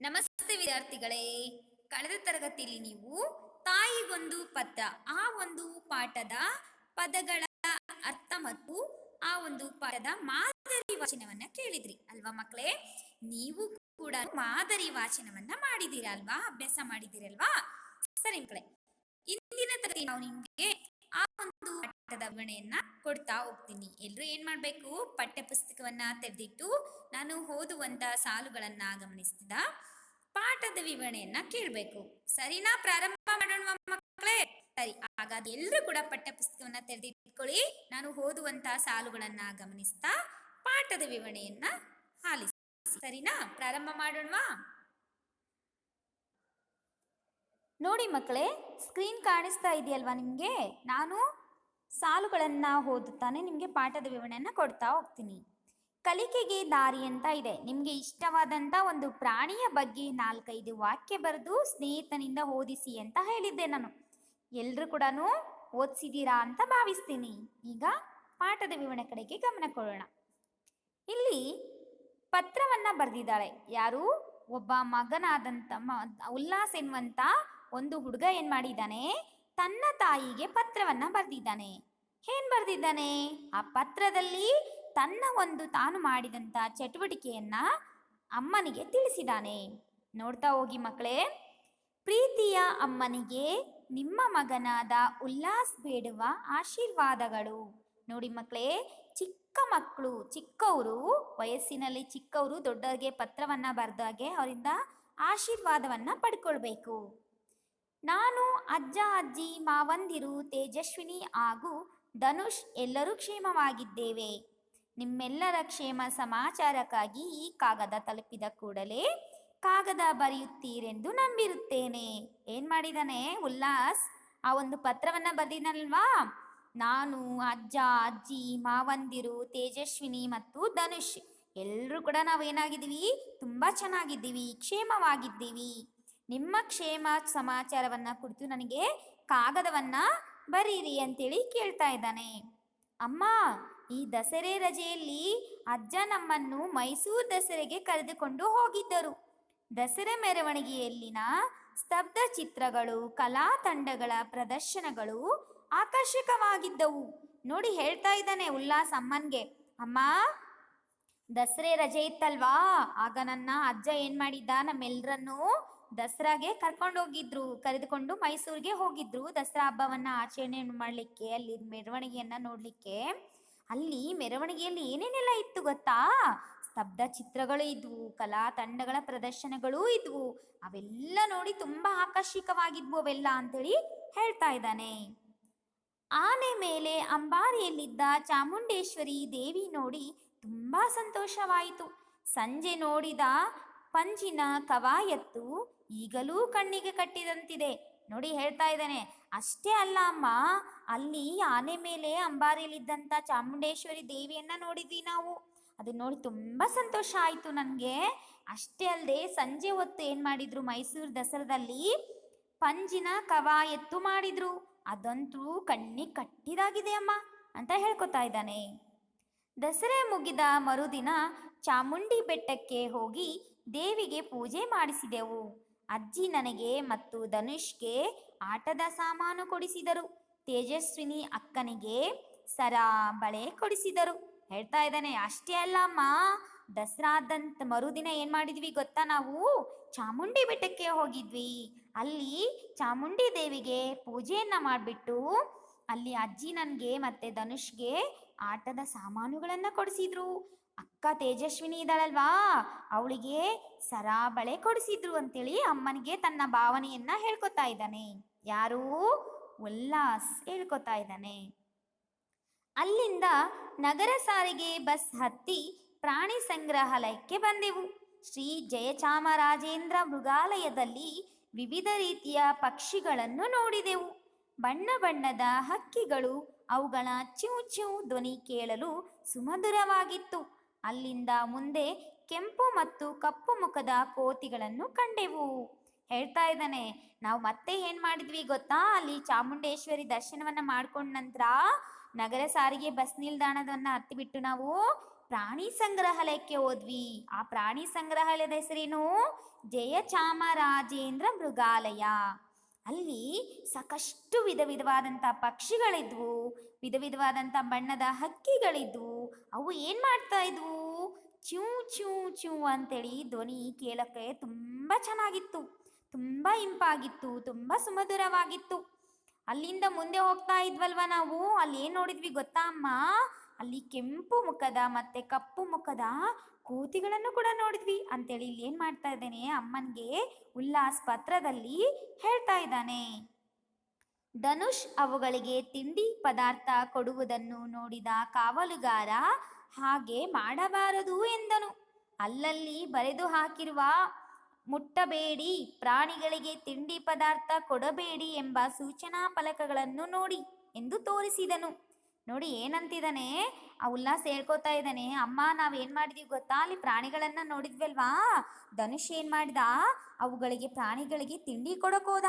ನಮಸ್ತೆ ವಿದ್ಯಾರ್ಥಿಗಳೇ. ಕಳೆದ ತರಗತಿಯಲ್ಲಿ ನೀವು ತಾಯಿಗೊಂದು ಪತ್ರ ಆ ಒಂದು ಪಾಠದ ಪದಗಳ ಅರ್ಥ ಮತ್ತು ಆ ಒಂದು ಪಾಠದ ಮಾದರಿ ವಾಚನವನ್ನ ಕೇಳಿದ್ರಿ ಅಲ್ವಾ ಮಕ್ಕಳೇ? ನೀವು ಕೂಡ ಮಾದರಿ ವಾಚನವನ್ನ ಮಾಡಿದ್ದೀರಾ ಅಲ್ವಾ? ಅಭ್ಯಾಸ ಮಾಡಿದ್ದೀರಲ್ವಾ? ಸರಿ ಮಕ್ಕಳೇ, ಇಂದಿನ ತರಗತಿ ನಾವು ನಿಮಗೆ ಆ ಒಂದು ಪಾಠದ ವಿವರಣೆಯನ್ನ ಕೊಡ್ತಾ ಹೋಗ್ತೀನಿ. ಎಲ್ರು ಏನ್ ಮಾಡ್ಬೇಕು? ಪಠ್ಯ ಪುಸ್ತಕವನ್ನ ತೆರೆದಿಟ್ಟು ನಾನು ಓದುವಂತ ಸಾಲುಗಳನ್ನ ಗಮನಿಸ್ತಿದ್ದ ಪಾಠದ ವಿವರಣೆಯನ್ನ ಕೇಳಬೇಕು. ಸರಿನಾ? ಪ್ರಾರಂಭ ಮಾಡೋಣ ಮಕ್ಕಳೇ. ಸರಿ, ಹಾಗಾದ್ರೆ ಎಲ್ಲರೂ ಕೂಡ ಪಠ್ಯ ಪುಸ್ತಕವನ್ನ ತೆರೆದಿಟ್ಕೊಳ್ಳಿ. ನಾನು ಓದುವಂತ ಸಾಲುಗಳನ್ನ ಗಮನಿಸ್ತಾ ಪಾಠದ ವಿವರಣೆಯನ್ನ ಆಲಿಸಿ. ಸರಿನಾ? ಪ್ರಾರಂಭ ಮಾಡೋಣವಾ? ನೋಡಿ ಮಕ್ಕಳೇ, ಸ್ಕ್ರೀನ್ ಕಾಣಿಸ್ತಾ ಇದೆಯಲ್ವಾ ನಿಮಗೆ? ನಾನು ಸಾಲುಗಳನ್ನ ಓದುತ್ತಾನೆ ನಿಮಗೆ ಪಾಠದ ವಿವರಣೆಯನ್ನ ಕೊಡ್ತಾ ಹೋಗ್ತೀನಿ. ಕಲಿಕೆಗೆ ದಾರಿ ಅಂತ ಇದೆ. ನಿಮಗೆ ಇಷ್ಟವಾದಂಥ ಒಂದು ಪ್ರಾಣಿಯ ಬಗ್ಗೆ 4-5 ವಾಕ್ಯ ಬರೆದು ಸ್ನೇಹಿತನಿಂದ ಓದಿಸಿ ಅಂತ ಹೇಳಿದ್ದೆ ನಾನು. ಎಲ್ಲರೂ ಕೂಡ ಓದಿಸಿದ್ದೀರಾ ಅಂತ ಭಾವಿಸ್ತೀನಿ. ಈಗ ಪಾಠದ ವಿವರಣೆ ಕಡೆಗೆ ಗಮನ ಕೊಡೋಣ. ಇಲ್ಲಿ ಪತ್ರವನ್ನ ಬರೆದಿದ್ದಾಳೆ. ಯಾರು? ಒಬ್ಬ ಮಗನಾದಂಥ ಉಲ್ಲಾಸ್ ಎನ್ನುವಂತ ಒಂದು ಹುಡುಗ ಏನ್ ಮಾಡಿದ್ದಾನೆ? ತನ್ನ ತಾಯಿಗೆ ಪತ್ರವನ್ನ ಬರೆದಿದ್ದಾನೆ. ಏನ್ ಬರೆದಿದ್ದಾನೆ? ಆ ಪತ್ರದಲ್ಲಿ ತಾನು ಮಾಡಿದಂತ ಚಟುವಟಿಕೆಯನ್ನ ಅಮ್ಮನಿಗೆ ತಿಳಿಸಿದಾನೆ. ನೋಡ್ತಾ ಹೋಗಿ ಮಕ್ಕಳೇ. ಪ್ರೀತಿಯ ಅಮ್ಮನಿಗೆ ನಿಮ್ಮ ಮಗನಾದ ಉಲ್ಲಾಸ್ ಬೇಡುವ ಆಶೀರ್ವಾದಗಳು. ನೋಡಿ ಮಕ್ಕಳೇ, ಚಿಕ್ಕವರು ವಯಸ್ಸಿನಲ್ಲಿ ಚಿಕ್ಕವರು ದೊಡ್ಡವರಿಗೆ ಪತ್ರವನ್ನ ಬರೆದಾಗೆ ಅವರಿಂದ ಆಶೀರ್ವಾದವನ್ನ ಪಡ್ಕೊಳ್ಬೇಕು. ನಾನು, ಅಜ್ಜ, ಅಜ್ಜಿ, ಮಾವಂದಿರು, ತೇಜಸ್ವಿನಿ ಹಾಗೂ ಧನುಷ್ ಎಲ್ಲರೂ ಕ್ಷೇಮವಾಗಿದ್ದೇವೆ. ನಿಮ್ಮೆಲ್ಲರ ಕ್ಷೇಮ ಸಮಾಚಾರಕ್ಕಾಗಿ ಈ ಕಾಗದ ತಲುಪಿದ ಕೂಡಲೇ ಕಾಗದ ಬರೆಯುತ್ತೀರೆಂದು ನಂಬಿರುತ್ತೇನೆ. ಏನ್ ಮಾಡಿದಾನೆ ಉಲ್ಲಾಸ್? ಆ ಒಂದು ಪತ್ರವನ್ನ ಬರೆದಿನಲ್ವಾ? ನಾನು, ಅಜ್ಜ, ಅಜ್ಜಿ, ಮಾವಂದಿರು, ತೇಜಸ್ವಿನಿ ಮತ್ತು ಧನುಷ್ ಎಲ್ಲರೂ ಕೂಡ ನಾವೇನಾಗಿದ್ದೀವಿ? ತುಂಬಾ ಚೆನ್ನಾಗಿದ್ದೀವಿ, ಕ್ಷೇಮವಾಗಿದ್ದೀವಿ. ನಿಮ್ಮ ಕ್ಷೇಮ ಸಮಾಚಾರವನ್ನ ಕುರಿತು ನನಗೆ ಕಾಗದವನ್ನ ಬರೀರಿ ಅಂತೇಳಿ ಕೇಳ್ತಾ ಇದ್ದಾನೆ. ಅಮ್ಮ, ಈ ದಸರೆ ರಜೆಯಲ್ಲಿ ಅಜ್ಜ ನಮ್ಮನ್ನು ಮೈಸೂರು ದಸರೆಗೆ ಕರೆದುಕೊಂಡು ಹೋಗಿದ್ದರು. ದಸರೆ ಮೆರವಣಿಗೆಯಲ್ಲಿನ ಸ್ತಬ್ಧ ಚಿತ್ರಗಳು, ಕಲಾ ತಂಡಗಳ ಪ್ರದರ್ಶನಗಳು ಆಕರ್ಷಕವಾಗಿದ್ದವು. ನೋಡಿ ಹೇಳ್ತಾ ಇದ್ದಾನೆ ಉಲ್ಲಾಸ್ ಅಮ್ಮನ್ಗೆ. ಅಮ್ಮ, ದಸರೆ ರಜೆ ಇತ್ತಲ್ವಾ, ಆಗ ನನ್ನ ಅಜ್ಜ ಏನ್ ಮಾಡಿದ್ದ? ನಮ್ಮೆಲ್ಲರನ್ನು ದಸರಾಗೆ ಕರೆದುಕೊಂಡು ಮೈಸೂರಿಗೆ ಹೋಗಿದ್ರು. ದಸರಾ ಹಬ್ಬವನ್ನ ಆಚರಣೆ ಮಾಡಲಿಕ್ಕೆ, ಅಲ್ಲಿ ಮೆರವಣಿಗೆಯನ್ನ ನೋಡ್ಲಿಕ್ಕೆ. ಅಲ್ಲಿ ಮೆರವಣಿಗೆಯಲ್ಲಿ ಏನೇನೆಲ್ಲ ಇತ್ತು ಗೊತ್ತಾ? ಸ್ತಬ್ಧ ಚಿತ್ರಗಳು ಇದ್ವು, ಕಲಾ ತಂಡಗಳ ಪ್ರದರ್ಶನಗಳೂ ಇದ್ವು. ಅವೆಲ್ಲ ನೋಡಿ ತುಂಬಾ ಆಕರ್ಷಕವಾಗಿದ್ವು ಅವೆಲ್ಲ ಅಂತೇಳಿ ಹೇಳ್ತಾ ಇದ್ದಾನೆ. ಆನೆ ಮೇಲೆ ಅಂಬಾರಿಯಲ್ಲಿದ್ದ ಚಾಮುಂಡೇಶ್ವರಿ ದೇವಿ ನೋಡಿ ತುಂಬಾ ಸಂತೋಷವಾಯಿತು. ಸಂಜೆ ನೋಡಿದ ಪಂಜಿನ ಕವಾಯತ್ತು ಈಗಲೂ ಕಣ್ಣಿಗೆ ಕಟ್ಟಿದಂತಿದೆ. ನೋಡಿ ಹೇಳ್ತಾ ಇದ್ದಾನೆ. ಅಷ್ಟೇ ಅಲ್ಲ ಅಮ್ಮ, ಅಲ್ಲಿ ಆನೆ ಮೇಲೆ ಅಂಬಾರಿಯಲ್ಲಿದ್ದಂಥ ಚಾಮುಂಡೇಶ್ವರಿ ದೇವಿಯನ್ನ ನೋಡಿದ್ವಿ ನಾವು. ಅದನ್ನ ನೋಡಿ ತುಂಬಾ ಸಂತೋಷ ಆಯಿತು ನನಗೆ. ಅಷ್ಟೇ ಅಲ್ಲದೆ ಸಂಜೆ ಹೊತ್ತು ಏನು ಮಾಡಿದ್ರು? ಮೈಸೂರು ದಸರಾದಲ್ಲಿ ಪಂಜಿನ ಕವಾಯತ್ತು ಮಾಡಿದ್ರು. ಅದಂತೂ ಕಣ್ಣಿಗೆ ಕಟ್ಟಿದಾಗಿದೆ ಅಮ್ಮ ಅಂತ ಹೇಳ್ಕೊತಾ ಇದ್ದಾನೆ. ದಸರೆ ಮುಗಿದ ಮರುದಿನ ಚಾಮುಂಡಿ ಬೆಟ್ಟಕ್ಕೆ ಹೋಗಿ ದೇವಿಗೆ ಪೂಜೆ ಮಾಡಿಸಿದೆವು. ಅಜ್ಜಿ ನನಗೆ ಮತ್ತು ಧನುಷ್ಗೆ ಆಟದ ಸಾಮಾನು ಕೊಡಿಸಿದರು. ತೇಜಸ್ವಿನಿ ಅಕ್ಕನಿಗೆ ಸರ, ಬಳೆ ಕೊಡಿಸಿದರು. ಹೇಳ್ತಾ ಇದ್ದಾನೆ. ಅಷ್ಟೇ ಅಲ್ಲ ಅಮ್ಮ, ದಸರಾದಂತ ಮರುದಿನ ಏನ್ ಮಾಡಿದ್ವಿ ಗೊತ್ತಾ? ನಾವು ಚಾಮುಂಡಿ ಬೆಟ್ಟಕ್ಕೆ ಹೋಗಿದ್ವಿ. ಅಲ್ಲಿ ಚಾಮುಂಡಿ ದೇವಿಗೆ ಪೂಜೆಯನ್ನ ಮಾಡಿಬಿಟ್ಟು ಅಲ್ಲಿ ಅಜ್ಜಿ ನನಗೆ ಮತ್ತೆ ಧನುಷ್ಗೆ ಆಟದ ಸಾಮಾನುಗಳನ್ನ ಕೊಡಿಸಿದ್ರು. ಅಕ್ಕ ತೇಜಸ್ವಿನಿ ಇದ್ದಾಳಲ್ವಾ, ಅವಳಿಗೆ ಸರ, ಬಳೆ ಕೊಡಿಸಿದ್ರು ಅಂತೇಳಿ ಅಮ್ಮನಿಗೆ ತನ್ನ ಭಾವನೆಯನ್ನ ಹೇಳ್ಕೊತಾ ಇದ್ದಾನೆ. ಯಾರು? ಉಲ್ಲಾಸ್ ಹೇಳ್ಕೊತಾ ಇದ್ದಾನೆ. ಅಲ್ಲಿಂದ ನಗರ ಸಾರಿಗೆ ಬಸ್ ಹತ್ತಿ ಪ್ರಾಣಿ ಸಂಗ್ರಹಾಲಯಕ್ಕೆ ಬಂದೆವು. ಶ್ರೀ ಜಯಚಾಮರಾಜೇಂದ್ರ ಮೃಗಾಲಯದಲ್ಲಿ ವಿವಿಧ ರೀತಿಯ ಪಕ್ಷಿಗಳನ್ನು ನೋಡಿದೆವು. ಬಣ್ಣ ಬಣ್ಣದ ಹಕ್ಕಿಗಳು, ಅವುಗಳ ಚಿವ್ ಚಿವ್ ಧ್ವನಿ ಕೇಳಲು ಸುಮಧುರವಾಗಿತ್ತು. ಅಲ್ಲಿಂದ ಮುಂದೆ ಕೆಂಪು ಮತ್ತು ಕಪ್ಪು ಮುಖದ ಕೋತಿಗಳನ್ನು ಕಂಡೆವು. ಹೇಳ್ತಾ ಇದ್ದಾನೆ. ನಾವು ಮತ್ತೆ ಏನ್ ಮಾಡಿದ್ವಿ ಗೊತ್ತಾ? ಅಲ್ಲಿ ಚಾಮುಂಡೇಶ್ವರಿ ದರ್ಶನವನ್ನ ಮಾಡ್ಕೊಂಡ ನಂತರ ನಗರ ಸಾರಿಗೆ ಬಸ್ ನಿಲ್ದಾಣವನ್ನ ಹತ್ತಿಬಿಟ್ಟು ನಾವು ಪ್ರಾಣಿ ಸಂಗ್ರಹಾಲಯಕ್ಕೆ ಹೋದ್ವಿ. ಆ ಪ್ರಾಣಿ ಸಂಗ್ರಹಾಲಯದ ಹೆಸರೇನು? ಜಯಚಾಮರಾಜೇಂದ್ರ ಮೃಗಾಲಯ. ಅಲ್ಲಿ ಸಾಕಷ್ಟು ವಿಧ ವಿಧವಾದಂಥ ಪಕ್ಷಿಗಳಿದ್ವು, ವಿಧ ವಿಧವಾದಂಥ ಬಣ್ಣದ ಹಕ್ಕಿಗಳಿದ್ವು. ಅವು ಏನು ಮಾಡ್ತಾ ಇದ್ವು? ಚೂ ಚೂ ಚೂ ಅಂತೇಳಿ ಧ್ವನಿ ಕೇಳಕ್ಕೆ ತುಂಬ ಚೆನ್ನಾಗಿತ್ತು, ತುಂಬ ಇಂಪಾಗಿತ್ತು, ತುಂಬ ಸುಮಧುರವಾಗಿತ್ತು. ಅಲ್ಲಿಂದ ಮುಂದೆ ಹೋಗ್ತಾ ಇದ್ವಲ್ವ ನಾವು, ಅಲ್ಲಿ ಏನು ನೋಡಿದ್ವಿ ಗೊತ್ತಾ ಅಮ್ಮ? ಅಲ್ಲಿ ಕೆಂಪು ಮುಖದ ಮತ್ತೆ ಕಪ್ಪು ಮುಖದ ಕೋತಿಗಳನ್ನು ಕೂಡ ನೋಡಿದ್ವಿ ಅಂತೇಳಿ ಇಲ್ಲಿ ಏನು ಮಾಡ್ತಾ ಇದ್ದೇನೆ, ಅಮ್ಮನಿಗೆ ಉಲ್ಲಾಸ್ ಪತ್ರದಲ್ಲಿ ಹೇಳ್ತಾ ಇದ್ದಾನೆ. ಧನುಷ್ ಅವುಗಳಿಗೆ ತಿಂಡಿ ಪದಾರ್ಥ ಕೊಡುವುದನ್ನು ನೋಡಿದ ಕಾವಲುಗಾರ ಹಾಗೆ ಮಾಡಬಾರದು ಎಂದನು. ಅಲ್ಲಲ್ಲಿ ಬರೆದು ಹಾಕಿರುವ ಮುಟ್ಟಬೇಡಿ, ಪ್ರಾಣಿಗಳಿಗೆ ತಿಂಡಿ ಪದಾರ್ಥ ಕೊಡಬೇಡಿ ಎಂಬ ಸೂಚನಾ ಫಲಕಗಳನ್ನು ನೋಡಿ ಎಂದು ತೋರಿಸಿದನು. ನೋಡಿ ಏನಂತಿದ್ದಾನೆ ಆ ಉಲ್ಲಾಸ್, ಹೇಳ್ಕೊತಾ ಇದ್ದಾನೆ, ಅಮ್ಮ ನಾವೇನು ಮಾಡಿದ್ವಿ ಗೊತ್ತಾ? ಅಲ್ಲಿ ಪ್ರಾಣಿಗಳನ್ನು ನೋಡಿದ್ವಲ್ವಾ, ಧನುಷ್ ಏನು ಮಾಡಿದ, ಅವುಗಳಿಗೆ ಪ್ರಾಣಿಗಳಿಗೆ ತಿಂಡಿ ಕೊಡಕೋದ.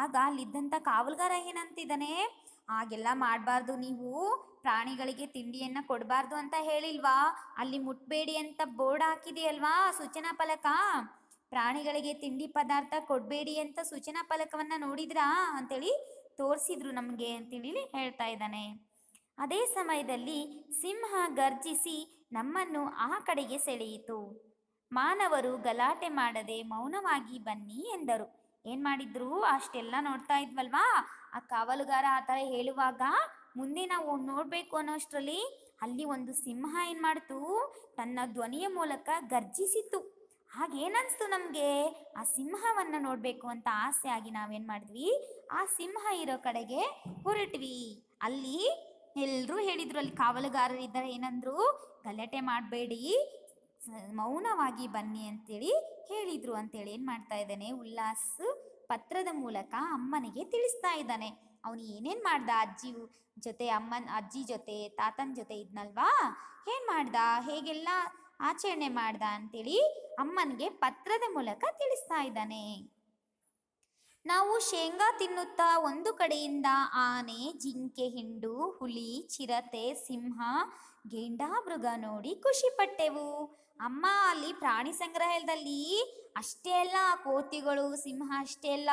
ಆಗ ಅಲ್ಲಿದ್ದಂಥ ಕಾವಲುಗಾರ ಏನಂತಿದ್ದಾನೆ, ಹಾಗೆಲ್ಲ ಮಾಡಬಾರ್ದು, ನೀವು ಪ್ರಾಣಿಗಳಿಗೆ ತಿಂಡಿಯನ್ನು ಕೊಡಬಾರ್ದು ಅಂತ ಹೇಳಿಲ್ವಾ? ಅಲ್ಲಿ ಮುಟ್ಬೇಡಿ ಅಂತ ಬೋರ್ಡ್ ಹಾಕಿದೆಯಲ್ವಾ ಸೂಚನಾ ಫಲಕ, ಪ್ರಾಣಿಗಳಿಗೆ ತಿಂಡಿ ಪದಾರ್ಥ ಕೊಡಬೇಡಿ ಅಂತ ಸೂಚನಾ ಫಲಕವನ್ನು ನೋಡಿದ್ರಾ ಅಂತೇಳಿ ತೋರಿಸಿದ್ರು ನಮಗೆ ಅಂತೇಳಿ ಹೇಳ್ತಾ ಇದ್ದಾನೆ. ಅದೇ ಸಮಯದಲ್ಲಿ ಸಿಂಹ ಗರ್ಜಿಸಿ ನಮ್ಮನ್ನು ಆ ಕಡೆಗೆ ಸೆಳೆಯಿತು. ಮಾನವರು ಗಲಾಟೆ ಮಾಡದೆ ಮೌನವಾಗಿ ಬನ್ನಿ ಎಂದರು. ಏನು ಮಾಡಿದ್ರು? ಅಷ್ಟೆಲ್ಲ ನೋಡ್ತಾ ಇದ್ವಲ್ವಾ, ಆ ಕಾವಲುಗಾರ ಆ ಥರ ಹೇಳುವಾಗ ಮುಂದೆ ನಾವು ನೋಡಬೇಕು ಅನ್ನೋಷ್ಟರಲ್ಲಿ ಅಲ್ಲಿ ಒಂದು ಸಿಂಹ ಏನು ಮಾಡ್ತು, ತನ್ನ ಧ್ವನಿಯ ಮೂಲಕ ಗರ್ಜಿಸಿತ್ತು. ಹಾಗೇನನ್ನಿಸ್ತು ನಮಗೆ, ಆ ಸಿಂಹವನ್ನು ನೋಡಬೇಕು ಅಂತ ಆಸೆ ಆಗಿ ನಾವೇನು ಮಾಡಿದ್ವಿ, ಆ ಸಿಂಹ ಇರೋ ಕಡೆಗೆ ಹೊರಟ್ವಿ. ಅಲ್ಲಿ ಎಲ್ಲರೂ ಹೇಳಿದರು, ಅಲ್ಲಿ ಕಾವಲುಗಾರರಿದ್ದಾರೆ, ಏನಂದ್ರು, ಗಲಾಟೆ ಮಾಡಬೇಡಿ, ಮೌನವಾಗಿ ಬನ್ನಿ ಅಂತೇಳಿ ಹೇಳಿದರು ಅಂತೇಳಿ ಏನು ಮಾಡ್ತಾ ಇದ್ದಾನೆ ಉಲ್ಲಾಸ್ ಪತ್ರದ ಮೂಲಕ ಅಮ್ಮನಿಗೆ ತಿಳಿಸ್ತಾ ಇದ್ದಾನೆ. ಅವನು ಏನೇನು ಮಾಡ್ದ, ಜೊತೆ ಅಜ್ಜಿ ಜೊತೆ ತಾತನ ಜೊತೆ ಇದ್ನಲ್ವಾ, ಏನು ಮಾಡ್ದ, ಹೇಗೆಲ್ಲ ಆಚರಣೆ ಮಾಡ್ದ ಅಂತೇಳಿ ಅಮ್ಮನಿಗೆ ಪತ್ರದ ಮೂಲಕ ತಿಳಿಸ್ತಾ ಇದ್ದಾನೆ. ನಾವು ಶೇಂಗಾ ತಿನ್ನುತ್ತಾ ಒಂದು ಕಡೆಯಿಂದ ಆನೆ, ಜಿಂಕೆ, ಹಿಂಡು, ಹುಲಿ, ಚಿರತೆ, ಸಿಂಹ, ಗೆಂಡಾಮೃಗ ನೋಡಿ ಖುಷಿ ಪಟ್ಟೆವು. ಅಮ್ಮ ಅಲ್ಲಿ ಪ್ರಾಣಿ ಸಂಗ್ರಹಾಲಯದಲ್ಲಿ ಅಷ್ಟೇ ಅಲ್ಲ, ಕೋತಿಗಳು, ಸಿಂಹ ಅಷ್ಟೇ ಅಲ್ಲ,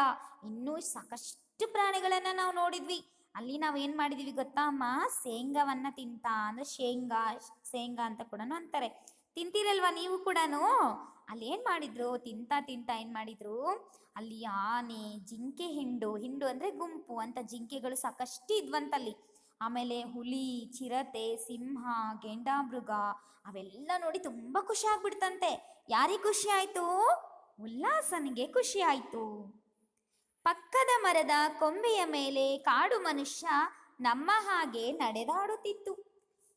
ಇನ್ನೂ ಸಾಕಷ್ಟು ಪ್ರಾಣಿಗಳನ್ನು ನಾವು ನೋಡಿದ್ವಿ. ಅಲ್ಲಿ ನಾವು ಏನು ಮಾಡಿದ್ವಿ ಗೊತ್ತಾ ಅಮ್ಮ? ಶೇಂಗಾವನ್ನು ಅಂದರೆ ಶೇಂಗಾ ಅಂತ ಕೂಡ ಅಂತಾರೆ, ತಿಂತೀರಲ್ವ ನೀವು ಕೂಡ? ಅಲ್ಲಿ ಏನು ಮಾಡಿದ್ರು, ತಿಂತಾ ಏನು ಮಾಡಿದ್ರು, ಅಲ್ಲಿ ಆನೆ, ಜಿಂಕೆ, ಹಿಂಡು ಅಂದರೆ ಗುಂಪು ಅಂತ ಜಿಂಕೆಗಳು ಸಾಕಷ್ಟು ಇದ್ವಂತಲ್ಲಿ. ಆಮೇಲೆ ಹುಲಿ, ಚಿರತೆ, ಸಿಂಹ, ಗೆಂಡಾಮೃಗ ಅವೆಲ್ಲ ನೋಡಿ ತುಂಬ ಖುಷಿ ಆಗ್ಬಿಡ್ತಂತೆ. ಯಾರಿಗೆ ಖುಷಿ ಆಯಿತು? ಉಲ್ಲಾಸನಿಗೆ ಖುಷಿ ಆಯಿತು. ಪಕ್ಕದ ಮರದ ಕೊಂಬೆಯ ಮೇಲೆ ಕಾಡು ಮನುಷ್ಯ ನಮ್ಮ ಹಾಗೆ ನಡೆದಾಡುತ್ತಿತ್ತು.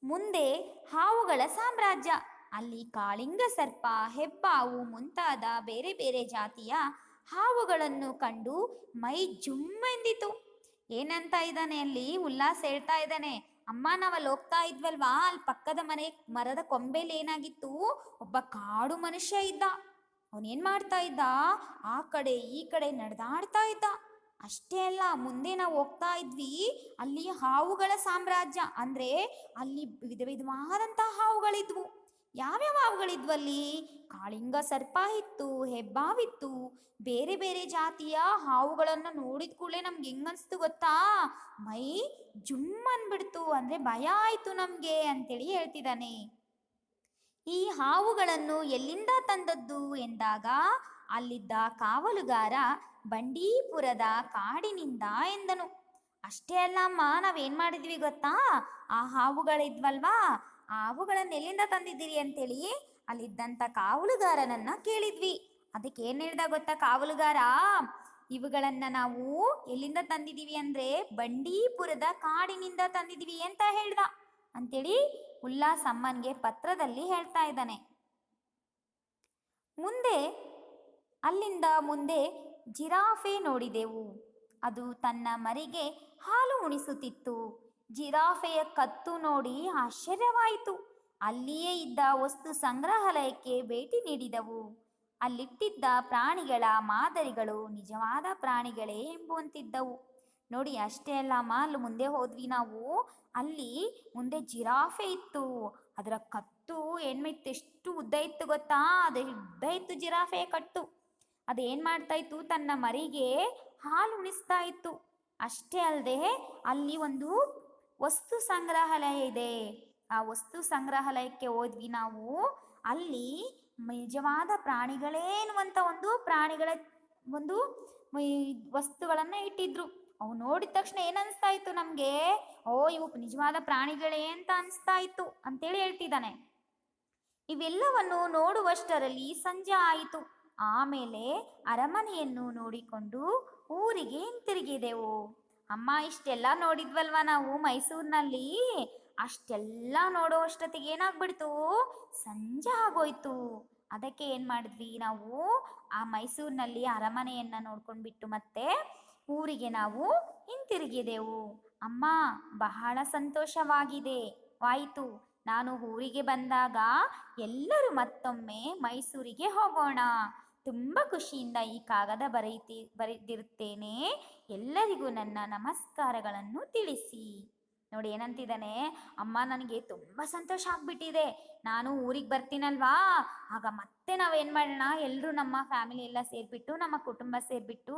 ಮುಂದೆ ಹಾವುಗಳ ಸಾಮ್ರಾಜ್ಯ. ಅಲ್ಲಿ ಕಾಳಿಂಗ ಸರ್ಪ, ಹೆಬ್ಬಾವು ಮುಂತಾದ ಬೇರೆ ಬೇರೆ ಜಾತಿಯ ಹಾವುಗಳನ್ನು ಕಂಡು ಮೈ ಜುಮ್ಮೆಂದಿತು. ಏನಂತ ಇದ್ದಾನೆ ಅಲ್ಲಿ ಉಲ್ಲಾಸ್ ಹೇಳ್ತಾ ಇದ್ದಾನೆ, ಅಮ್ಮ ನಾವಲ್ಲಿ ಹೋಗ್ತಾ ಇದ್ವಲ್ವಾ, ಅಲ್ಲಿ ಪಕ್ಕದ ಮರದ ಕೊಂಬೆಲಿ ಏನಾಗಿತ್ತು, ಒಬ್ಬ ಕಾಡು ಮನುಷ್ಯ ಇದ್ದ. ಅವನೇನು ಮಾಡ್ತಾ ಇದ್ದ, ಆ ಕಡೆ ಈ ಕಡೆ ನಡೆದಾಡ್ತಾ ಇದ್ದ. ಅಷ್ಟೇ ಅಲ್ಲ, ಮುಂದೆ ನಾವು ಹೋಗ್ತಾ ಇದ್ವಿ, ಅಲ್ಲಿ ಹಾವುಗಳ ಸಾಮ್ರಾಜ್ಯ, ಅಂದರೆ ಅಲ್ಲಿ ವಿಧ ವಿಧವಾದಂಥ ಹಾವುಗಳಿದ್ವು. ಯಾವ್ಯಾವ ಹಾವುಗಳಿದ್ವು ಅಲ್ಲಿ? ಕಾಳಿಂಗ ಸರ್ಪ ಇತ್ತು, ಹೆಬ್ಬಾವಿತ್ತು, ಬೇರೆ ಬೇರೆ ಜಾತಿಯ ಹಾವುಗಳನ್ನು ನೋಡಿದ ಕೂಡಲೇ ನಮ್ಗೆ ಹೆಂಗನ್ಸ್ತು ಗೊತ್ತಾ, ಮೈ ಜುಮ್ ಅಂದ್ಬಿಡ್ತು, ಅಂದರೆ ಭಯ ಆಯಿತು ನಮಗೆ ಅಂತೇಳಿ ಹೇಳ್ತಿದ್ದಾನೆ. ಈ ಹಾವುಗಳನ್ನು ಎಲ್ಲಿಂದ ತಂದದ್ದು ಎಂದಾಗ ಅಲ್ಲಿದ್ದ ಕಾವಲುಗಾರ ಬಂಡೀಪುರದ ಕಾಡಿನಿಂದ ಎಂದನು. ಅಷ್ಟೇ ಅಲ್ಲ ಅಮ್ಮ, ನಾವೇನು ಮಾಡಿದ್ವಿ ಗೊತ್ತಾ, ಆ ಹಾವುಗಳಿದ್ವಲ್ವಾ, ಆ ಹಾವುಗಳನ್ನು ಎಲ್ಲಿಂದ ತಂದಿದ್ದೀರಿ ಅಂತೇಳಿ ಅಲ್ಲಿದ್ದಂಥ ಕಾವಲುಗಾರನನ್ನ ಕೇಳಿದ್ವಿ. ಅದಕ್ಕೆ ಏನು ಹೇಳ್ದ ಗೊತ್ತಾ ಕಾವಲುಗಾರ, ಇವುಗಳನ್ನು ನಾವು ಎಲ್ಲಿಂದ ತಂದಿದ್ದೀವಿ ಅಂದರೆ ಬಂಡೀಪುರದ ಕಾಡಿನಿಂದ ತಂದಿದ್ದೀವಿ ಅಂತ ಹೇಳ್ದ ಅಂತೇಳಿ ಉಲ್ಲಾಸ್ ಅಮ್ಮನಿಗೆ ಪತ್ರದಲ್ಲಿ ಹೇಳ್ತಾ ಇದ್ದಾನೆ. ಅಲ್ಲಿಂದ ಮುಂದೆ ಜಿರಾಫೆ ನೋಡಿದೆವು. ಅದು ತನ್ನ ಮರಿಗೆ ಹಾಲು ಉಣಿಸುತ್ತಿತ್ತು. ಜಿರಾಫೆಯ ಕತ್ತು ನೋಡಿ ಆಶ್ಚರ್ಯವಾಯಿತು. ಅಲ್ಲಿಯೇ ಇದ್ದ ವಸ್ತು ಸಂಗ್ರಹಾಲಯಕ್ಕೆ ಭೇಟಿ ನೀಡಿದವು. ಅಲ್ಲಿಟ್ಟಿದ್ದ ಪ್ರಾಣಿಗಳ ಮಾದರಿಗಳು ನಿಜವಾದ ಪ್ರಾಣಿಗಳೇ ಎಂಬುವಂತಿದ್ದವು. ನೋಡಿ ಅಷ್ಟೇ ಅಲ್ಲ ಅಮ್ಮ, ಅಲ್ಲಿ ಮುಂದೆ ಹೋದ್ವಿ ನಾವು. ಅಲ್ಲಿ ಮುಂದೆ ಜಿರಾಫೆ ಇತ್ತು. ಅದರ ಕತ್ತು ಏನ್ಮಿತ್ತು, ಎಷ್ಟು ಉದ್ದ ಇತ್ತು ಗೊತ್ತಾ? ಅದು ಉದ್ದ ಇತ್ತು ಜಿರಾಫೆ ಕಟ್ಟು. ಅದೇನ್ ಮಾಡ್ತಾ ಇತ್ತು, ತನ್ನ ಮರಿಗೆ ಹಾಲು ಉಣಿಸ್ತಾ ಇತ್ತು. ಅಷ್ಟೇ ಅಲ್ಲದೆ ಅಲ್ಲಿ ಒಂದು ವಸ್ತು ಸಂಗ್ರಹಾಲಯ ಇದೆ. ಆ ವಸ್ತು ಸಂಗ್ರಹಾಲಯಕ್ಕೆ ಹೋದ್ವಿ ನಾವು. ಅಲ್ಲಿ ನಿಜವಾದ ಪ್ರಾಣಿಗಳೇ ಎನ್ನುವಂತ ಒಂದು ಪ್ರಾಣಿಗಳ ಒಂದು ವಸ್ತುಗಳನ್ನ ಇಟ್ಟಿದ್ರು. ಅವು ನೋಡಿದ ತಕ್ಷಣ ಏನ್ ಅನಿಸ್ತಾ ಇತ್ತು ನಮ್ಗೆ, ಓ ಇವು ನಿಜವಾದ ಪ್ರಾಣಿಗಳೇ ಅಂತ ಅನಿಸ್ತಾ ಇತ್ತು ಅಂತೇಳಿ ಹೇಳ್ತಿದ್ದಾನೆ. ಇವೆಲ್ಲವನ್ನು ನೋಡುವಷ್ಟರಲ್ಲಿ ಸಂಜೆ ಆಯಿತು. ಆಮೇಲೆ ಅರಮನೆಯನ್ನು ನೋಡಿಕೊಂಡು ಊರಿಗೆ ಹಿಂತಿರುಗಿದೆವು. ಅಮ್ಮ, ಇಷ್ಟೆಲ್ಲ ನೋಡಿದ್ವಲ್ವ ನಾವು ಮೈಸೂರಿನಲ್ಲಿ. ಅಷ್ಟೆಲ್ಲ ನೋಡುವಷ್ಟೊತ್ತಿಗೆ ಏನಾಗ್ಬಿಡ್ತು, ಸಂಜೆ ಆಗೋಯ್ತು. ಅದಕ್ಕೆ ಏನು ಮಾಡಿದ್ವಿ ನಾವು, ಆ ಮೈಸೂರಿನಲ್ಲಿ ಅರಮನೆಯನ್ನು ನೋಡ್ಕೊಂಡ್ಬಿಟ್ಟು ಮತ್ತೆ ಊರಿಗೆ ನಾವು ಹಿಂತಿರುಗಿದೆವು. ಅಮ್ಮ, ಬಹಳ ಸಂತೋಷವಾಗಿದೆ ವಾಯಿತು. ನಾನು ಊರಿಗೆ ಬಂದಾಗ ಎಲ್ಲರೂ ಮತ್ತೊಮ್ಮೆ ಮೈಸೂರಿಗೆ ಹೋಗೋಣ. ತುಂಬ ಖುಷಿಯಿಂದ ಈ ಕಾಗದ ಬರೆದಿರುತ್ತೇನೆ. ಎಲ್ಲರಿಗೂ ನನ್ನ ನಮಸ್ಕಾರಗಳನ್ನು ತಿಳಿಸಿ. ನೋಡಿ ಏನಂತಿದ್ದಾನೆ, ಅಮ್ಮ ನನಗೆ ತುಂಬ ಸಂತೋಷ ಆಗ್ಬಿಟ್ಟಿದೆ. ನಾನು ಊರಿಗೆ ಬರ್ತೀನಲ್ವಾ, ಆಗ ಮತ್ತೆ ನಾವೇನು ಮಾಡೋಣ, ಎಲ್ಲರೂ ನಮ್ಮ ಫ್ಯಾಮಿಲಿ ಎಲ್ಲ ಸೇರಿಬಿಟ್ಟು, ನಮ್ಮ ಕುಟುಂಬ ಸೇರಿಬಿಟ್ಟು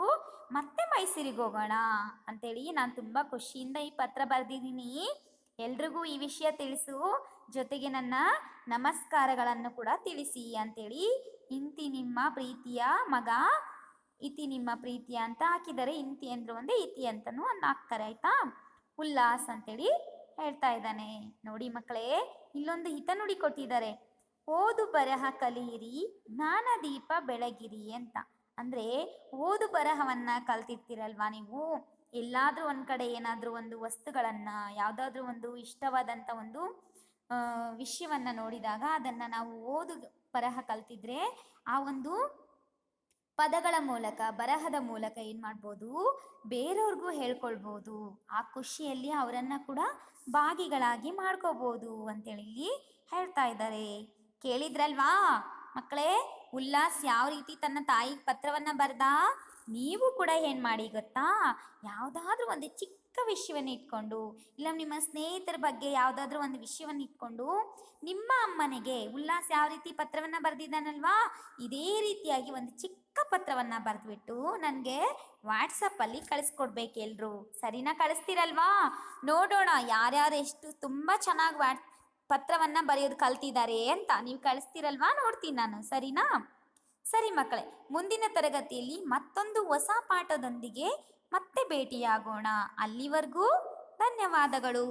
ಮತ್ತೆ ಮೈಸೂರಿಗೆ ಹೋಗೋಣ ಅಂತೇಳಿ ನಾನು ತುಂಬ ಖುಷಿಯಿಂದ ಈ ಪತ್ರ ಬರೆದಿದ್ದೀನಿ. ಎಲ್ರಿಗೂ ಈ ವಿಷಯ ತಿಳಿಸು, ಜೊತೆಗೆ ನನ್ನ ನಮಸ್ಕಾರಗಳನ್ನು ಕೂಡ ತಿಳಿಸಿ ಅಂತೇಳಿ ಇಂತಿ ನಿಮ್ಮ ಪ್ರೀತಿಯ ಮಗ, ಇತಿ ನಿಮ್ಮ ಪ್ರೀತಿಯ ಅಂತ ಹಾಕಿದರೆ, ಇಂತಿ ಅಂದ್ರೆ ಒಂದೇ, ಇತಿ ಅಂತನೂ ಹಾಕ್ತಾರೆ. ಆಯ್ತಾ? ಉಲ್ಲಾಸ್ ಅಂತೇಳಿ ಹೇಳ್ತಾ ಇದ್ದಾನೆ. ನೋಡಿ ಮಕ್ಕಳೇ, ಇಲ್ಲೊಂದು ಹಿತನುಡಿ ಕೊಟ್ಟಿದ್ದಾರೆ. ಓದು ಬರಹ ಕಲಿಯಿರಿ, ಜ್ಞಾನ ದೀಪ ಬೆಳಗಿರಿ ಅಂತ. ಅಂದ್ರೆ ಓದು ಬರಹವನ್ನ ಕಲ್ತಿರ್ತೀರಲ್ವಾ ನೀವು. ಎಲ್ಲಾದ್ರೂ ಒಂದ್ ಕಡೆ ಏನಾದ್ರೂ ಒಂದು ವಸ್ತುಗಳನ್ನ, ಯಾವ್ದಾದ್ರೂ ಒಂದು ಇಷ್ಟವಾದಂತ ಒಂದು ವಿಷಯವನ್ನ ನೋಡಿದಾಗ ಅದನ್ನ ನಾವು ಓದು ಬರಹ ಕಲ್ತಿದ್ರೆ ಆ ಒಂದು ಪದಗಳ ಮೂಲಕ, ಬರಹದ ಮೂಲಕ ಏನು ಮಾಡ್ಬೋದು, ಬೇರೆಯವ್ರಿಗೂ ಹೇಳ್ಕೊಳ್ಬೋದು. ಆ ಖುಷಿಯಲ್ಲಿ ಅವರನ್ನು ಕೂಡ ಭಾಗಿಗಳಾಗಿ ಮಾಡ್ಕೋಬೋದು ಅಂತೇಳಿ ಇಲ್ಲಿ ಹೇಳ್ತಾ ಇದ್ದಾರೆ. ಕೇಳಿದ್ರಲ್ವಾ ಮಕ್ಕಳೇ, ಉಲ್ಲಾಸ್ ಯಾವ ರೀತಿ ತನ್ನ ತಾಯಿಗೆ ಪತ್ರವನ್ನು ಬರೆದ? ನೀವು ಕೂಡ ಏನು ಮಾಡಿ ಗೊತ್ತಾ, ಯಾವುದಾದ್ರೂ ಒಂದು ಚಿಕ್ಕ ವಿಷಯವನ್ನು ಇಟ್ಕೊಂಡು, ಇಲ್ಲ ನಿಮ್ಮ ಸ್ನೇಹಿತರ ಬಗ್ಗೆ ಯಾವುದಾದ್ರೂ ಒಂದು ವಿಷಯವನ್ನು ಇಟ್ಕೊಂಡು ನಿಮ್ಮ ಅಮ್ಮನಿಗೆ ಉಲ್ಲಾಸ್ ಯಾವ ರೀತಿ ಪತ್ರವನ್ನು ಬರೆದಿದ್ದಾನಲ್ವಾ, ಇದೇ ರೀತಿಯಾಗಿ ಒಂದು ಚಿಕ್ಕ ಪತ್ರವನ್ನು ಬರೆದ್ಬಿಟ್ಟು ನನಗೆ ವಾಟ್ಸಪ್ಪಲ್ಲಿ ಕಳಿಸ್ಕೊಡ್ಬೇಕು ಎಲ್ರು. ಸರಿನಾ? ಕಳಿಸ್ತೀರಲ್ವಾ? ನೋಡೋಣ ಯಾರ್ಯಾರು ಎಷ್ಟು ತುಂಬ ಚೆನ್ನಾಗಿ ಪತ್ರವನ್ನು ಬರೆಯೋದು ಕಲ್ತಿದ್ದಾರೆ ಅಂತ. ನೀವು ಕಳಿಸ್ತೀರಲ್ವಾ? ನೋಡ್ತೀನಿ ನಾನು. ಸರಿನಾ? ಸರಿ ಮಕ್ಕಳೇ, ಮುಂದಿನ ತರಗತಿಯಲ್ಲಿ ಮತ್ತೊಂದು ಹೊಸ ಪಾಠದೊಂದಿಗೆ ಮತ್ತೆ ಭೇಟಿಯಾಗೋಣ. ಅಲ್ಲಿವರೆಗೂ ಧನ್ಯವಾದಗಳು.